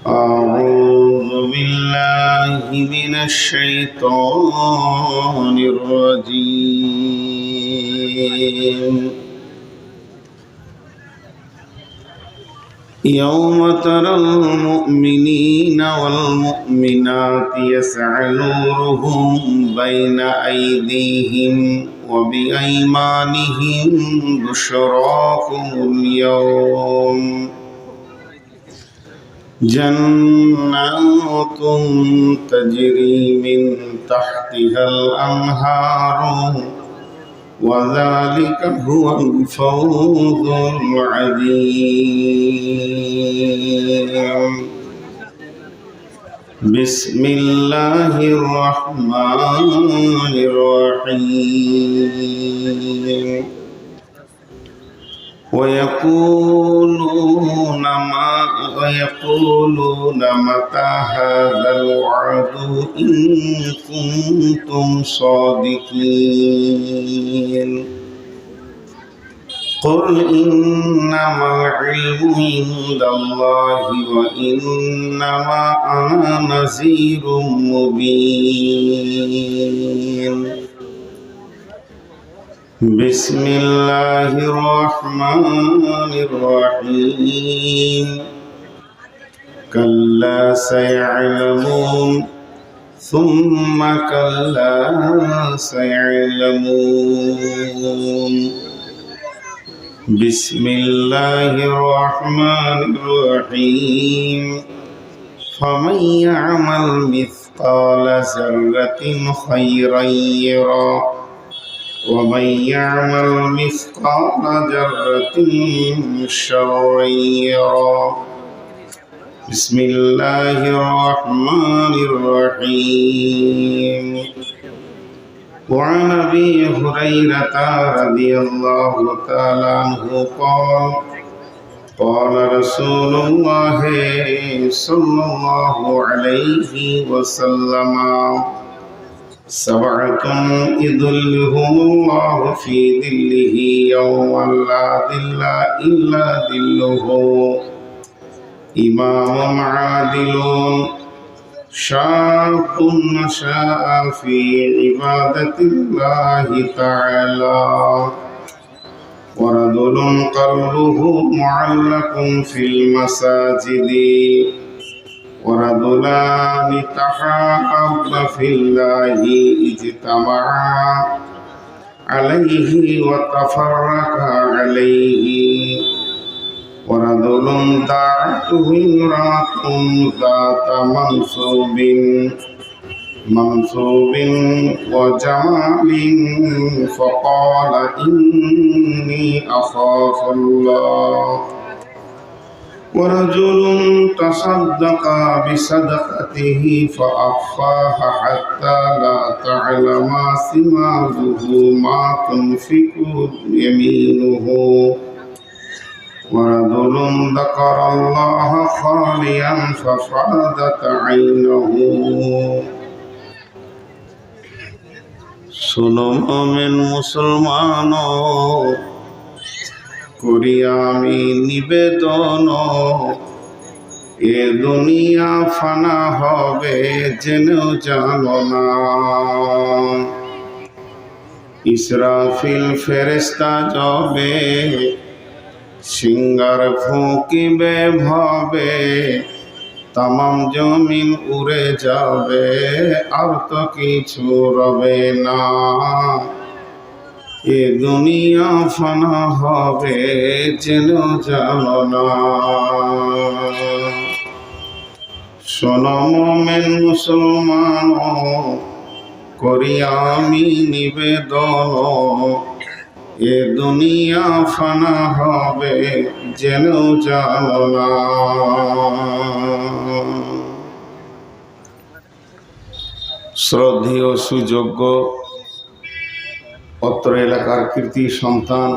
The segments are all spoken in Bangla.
أعوذ بالله من الشيطان الرجيم. يوم ترى المؤمنين والمؤمنات يسعى نورهم بين أيديهم وبأيمانهم بشراكم اليوم جنات تجري من تحتها الأنهار وذلك هو الفوز العظيم. بسم الله الرحمن الرحيم. ويقولون متى هذا الوعد إن كنتم صادقين. قل إنما العلم عند الله وإنما أنا نذير مبين. بسم الله الرحمن الرحيم. كلا سيعلمون ثم كلا سيعلمون. بسم الله الرحمن الرحيم. فمن يعمل مثقال ذرة خيرا يره ومن يعمل مثقال ذرة شرا يره. بسم الله الرحمن الرحيم. وعن أبي هريرة رضي الله تعالى عنه قال قال رسول الله صلى الله عليه وسلم سبعة يظلهم الله في ظله يوم لا ظل إلا ظله. إمام عادل شاب نشأ في عبادة الله تعالى ورجل قلبه معلق في المساجد ورجلان تحابا في الله اجتمعا عليه وتفرقا عليه ورجل دعته امرأة ذات منصوب وجمال فقال إني أخاف الله. ورجل تصدق بصدقته فأخفاها حتى لا تعلم شماله ما تنفق يمينه. ورجل ذكر الله خاليا ففاضت عينه. শোনো মুমিন মুসলমান, করি আমি নিবেদন, এ দুনিয়া ফানা হবে জেনেও জানো না। ইসরাফিল ফেরেশতা যাবে সিঙ্গার ফুঁকিবে ভাবে, তামাম জমিন উড়ে যাবে আর তো কিছু রবে না। এ দুনিয়া ফানা হবে জেনেও জানো না। শোনো মুমিন মুসলমান, করি আমি নিবেদন, এ দুনিয়া ফানা হবে জেনেও জানো না। শ্রদ্ধেয় সুযোগ্য অত্র এলাকার কৃতি সন্তান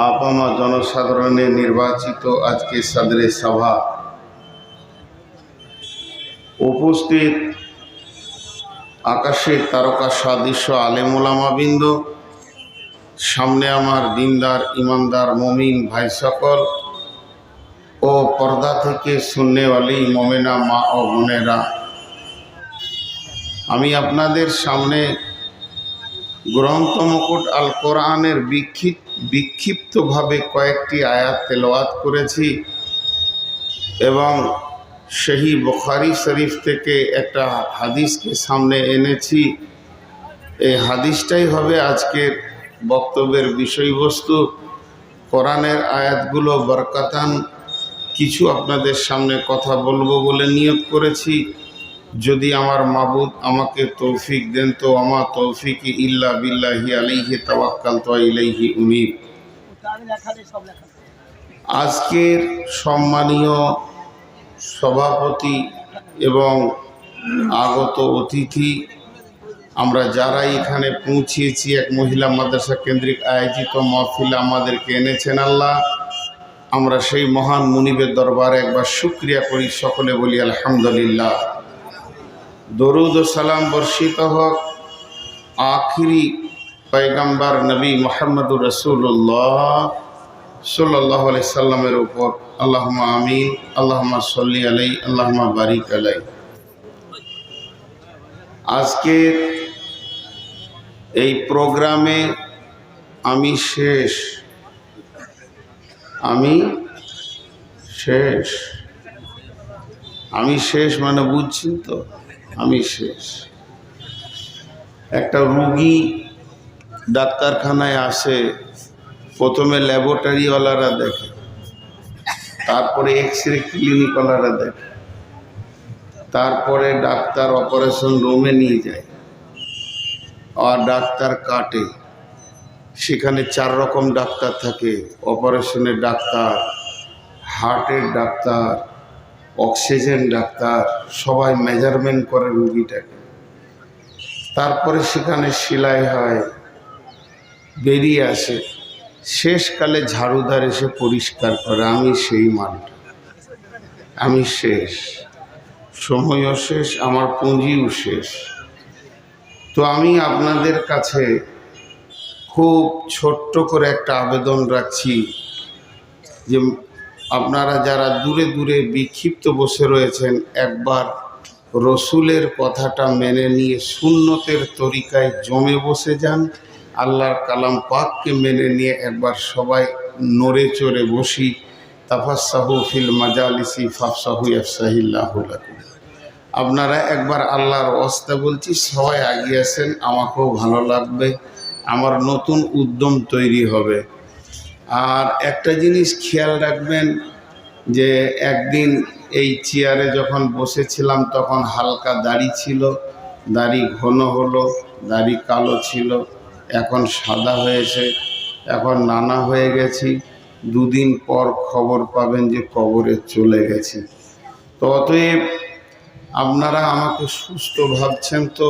আপামা জনসাধারণের নির্বাচিত আজকে সাদরে সভা উপস্থিত আকাশের তারকা সাদৃশ্য আলেম ওলামাবৃন্দ, সামনে আমার দিনদার ইমানদার মুমিন ভাই সকল, ও পর্দা থেকে শুননে वाली मोमिना মা ও বোনেরা, আমি আপনাদের সামনে গ্রন্থ মুকুট আল কোরআনের বিক্ষিপ্তভাবে কয়েকটি আয়াত তেলাওয়াত করেছি এবং সহি বুখারী শরীফ থেকে একটা হাদিসকে সামনে এনেছি। এই হাদিসটাই হবে আজকের বক্তব্যের বিষয়বস্তু। কোরআনের আয়াতগুলো বরকতান কিছু আপনাদের সামনে কথা বলবো বলে নিয়ত করেছি। যদি আমার মাবুদ আমাকে তৌফিক দেন তো আমা তৌফিক ইল্লা বিল্লাহি আলাইহি তাওয়াক্কালতু ওয়া ইলাইহি উনীব। আজকের সম্মানীয় সভাপতি এবং আগত অতিথি, আমরা যারা এখানে পৌঁছিয়েছি, এক মহিলা মাদ্রাসা কেন্দ্রিক আয়োজিত মাহফিলে আমাদেরকে এনেছেন আল্লাহ, আমরা সেই মহান মুনিবের দরবারে একবার শুকরিয়া করি। সকলে বলি আলহামদুলিল্লাহ। দরুদ ও সালাম বর্ষিত হোক আখিরি পয়গম্বর নবী মুহাম্মদুর রাসূলুল্লাহ সাল্লাল্লাহু আলাইহি সাল্লামের উপর। আল্লাহুম্মা আমিন, আল্লাহুম্মা সাল্লি আলাইহি, আল্লাহুম্মা বারিক আলাইহি। আজকের এই প্রোগ্রামে আমি শেষ মানে বুঝছেন তো, আমি শেষ। একটা রুগী ডাক্তারখানায় আসে, প্রথমে ল্যাবরেটরিওয়ালারা দেখে, তারপরে এক্সরে ক্লিনিকওয়ালারা দেখে, তারপরে ডাক্তার অপারেশন রুমে নিয়ে যায় আর ডাক্তার কাটে। সেখানে 4 রকম ডাক্তার থাকে: অপারেশনের ডাক্তার, হার্টের ডাক্তার, অক্সিজেন ডাক্তার, সবাই মেজারমেন্ট করে রুগীটাকে। তারপরে সেখানে সেলাই হয়, বেরিয়ে আসে, শেষকালে ঝাড়ুদার এসে পরিষ্কার করে। আমি সেই মানটা, আমি শেষ, সময়ও শেষ, আমার পুঁজিও শেষ। তো আমি আপনাদের কাছে খুব ছোট্ট করে একটা আবেদন রাখছি যে আপনারা যারা দূরে দূরে বিক্ষিপ্ত বসে রয়েছেন, একবার রসুলের কথাটা মেনে নিয়ে সুন্নতের তরিকায় জমে বসে যান। আল্লাহর কালাম পাককে মেনে নিয়ে একবার সবাই নড়ে চড়ে বসি। তাফাসসাহু ফিল মাজালিসি ফাফসাহু ইয়াফসাহিল্লাহু লাকুম। আপনারা একবার আল্লাহর ওয়াস্তে বলছি, সবাই এগিয়ে আসেন, আমাকেও ভালো লাগবে, আমার নতুন উদ্যম তৈরি হবে। আর একটা জিনিস খেয়াল রাখবেন যে একদিন এই চেয়ারে যখন বসেছিলাম তখন হালকা দাড়ি ছিল, দাড়ি ঘন হলো, দাড়ি কালো ছিল, এখন সাদা হয়েছে, এখন নানা হয়ে গেছি। 2 দিন পর খবর পাবেন যে কবরে চলে গেছি। তো অতএব আপনারা আমাকে সুস্থ ভাবছেন তো।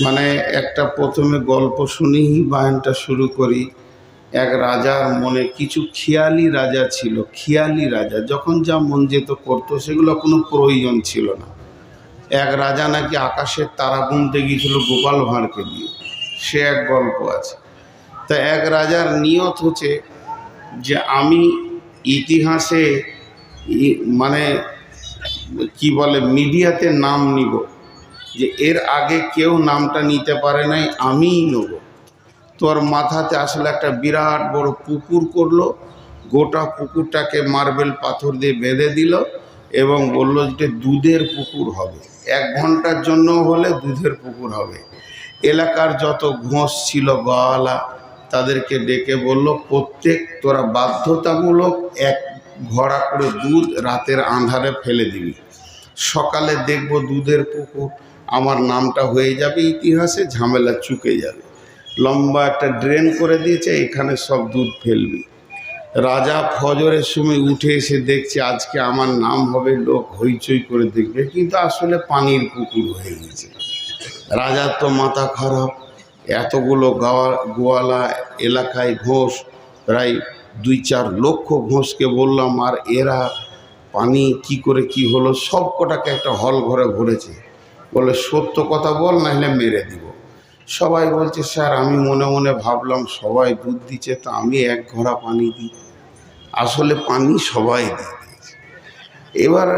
মানে একটা প্রথমে গল্প শুনেই বায়ানটা শুরু করি। এক রাজার মনে কিছু খেয়ালি রাজা ছিল। খেয়ালি রাজা যখন যা মন যেত করতো, সেগুলো কোনো প্রয়োজন ছিল না। এক রাজা নাকি আকাশের তারা গুনতে গিয়েছিল গোপাল ভাঁড়কে দিয়ে, সে এক গল্প আছে। তা এক রাজার নিয়ত হচ্ছে যে আমি ইতিহাসে মানে কি বলে মিডিয়াতে নাম নিব, যে এর আগে কেউ নামটা নিতে পারে নাই, আমিই নেব। তোর মাথাতে আসলে একটা বিরাট বড় পুকুর করলো, গোটা পুকুরটাকে মার্বেল পাথর দিয়ে বেঁধে দিল এবং বলল যে দুধের পুকুর হবে, 1 ঘন্টার জন্য হলে দুধের পুকুর হবে। এলাকার যত ঘোষ ছিল গোয়ালা, তাদেরকে ডেকে বলল, প্রত্যেক তোরা বাধ্যতামূলক 1 ঘড়া করে দুধ রাতের আঁধারে ফেলে দিবি, সকালে দেখব দুধের পুকুর, আমার নামটা হয়ে যাবে ইতিহাসে, ঝামেলা চুকে যাবে। লম্বা একটা ড্রেন করে দিয়েছে, এখানে সব দুধ ফেলবি। রাজা ফজরের সময় উঠে এসে দেখছে আজকে আমার নাম হবে, লোক হইচই করে দেখবে, কিন্তু আসলে পানির পুকুর হয়ে গেছে। রাজার তো মাথা খারাপ, এতগুলো গোয়ালা, এলাকায় ঘোষ, প্রায় 2-4 লক্ষ ঘোষকে বললাম, আর এরা পানি কি করে কি হলো, সব কটাকে একটা হল ঘরে ভরেছে। বলে সত্য কথা বল, না হলে মেরে দিব। সবাই বলছে স্যার আমি মনে মনে ভাবলাম সবাই দুধ দিচ্ছে, তো আমি 1 ঘড়া পানি দিই। আসলে পানি সবাই দিয়ে দিয়েছে। এবার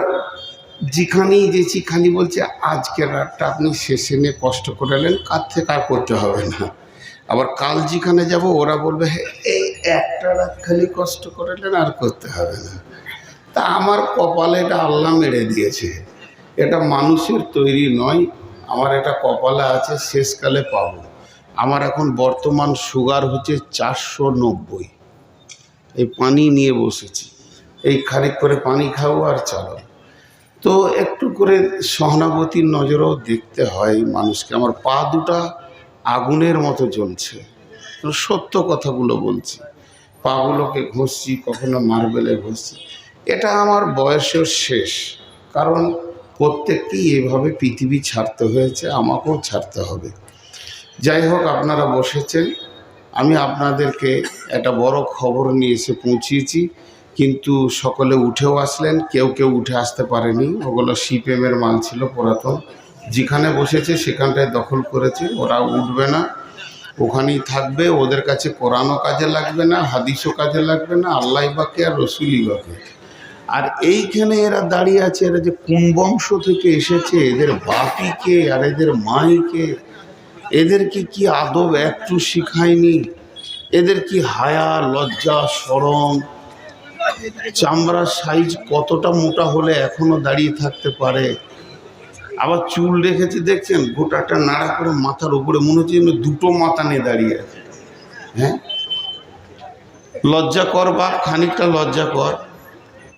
যেখানেই গেছি খালি বলছে আজকের রাতটা আপনি শেষে নিয়ে কষ্ট করে নেন, কার থেকে আর করতে হবে না। আবার কাল যেখানে যাব ওরা বলবে হ্যাঁ এই একটা রাত খালি কষ্ট করে নেন, আর করতে হবে না। তা আমার কপালে এটা আল্লাহ মেরে দিয়েছে, এটা মানুষের তৈরি নয়। আমার এটা কপালে আছে, শেষকালে পাবো। আমার এখন বর্তমান সুগার হচ্ছে 490। এই পানি নিয়ে বসেছি, এই খানিক করে পানি খাবো আর চলো। তো একটু করে সহানুভূতির নজরেও দেখতে হয় মানুষকে। আমার পা দুটা আগুনের মতো জ্বলছে, সত্য কথাগুলো বলছি। পাগুলোকে ঘষছি, কখনো মার্বেলে ঘষছি। এটা আমার বয়সের শেষ, কারণ প্রত্যেককেই এভাবে পৃথিবী ছাড়তে হয়েছে, আমাকেও ছাড়তে হবে। যাই হোক, আপনারা বসেছেন, আমি আপনাদেরকে একটা বড় খবর নিয়ে এসে পৌঁছিয়েছি। কিন্তু সকলে উঠেও আসলেন, কেউ কেউ উঠে আসতে পারেনি। ওগুলো সিপিএমের মাল ছিল পুরাতন, যেখানে বসেছে সেখানটায় দখল করেছে। ওরা উঠবে না, ওখানেই থাকবে। ওদের কাছে কোরআনও কাজে লাগবে না, হাদিসও কাজে লাগবে না, আল্লাহ বাকে আর রসুলি বাকে। আর এইখানে এরা দাঁড়িয়ে আছে, এরা যে কোন বংশ থেকে এসেছে, এদের বাপই কে আর এদের মাই কে, এদেরকে কি আদব একটু শিখায়নি? এদের কি হায়া, লজ্জা, শরম? চামড়ার সাইজ কতটা মোটা হলে এখনো দাঁড়িয়ে থাকতে পারে? আবার চুল রেখেছে দেখছেন, গোটাটা নাড়া করে মাথার উপরে, মনে হচ্ছে যেন দুটো মাথা নিয়ে দাঁড়িয়ে আছে। হ্যাঁ, লজ্জা কর বাপ, খানিকটা লজ্জা কর।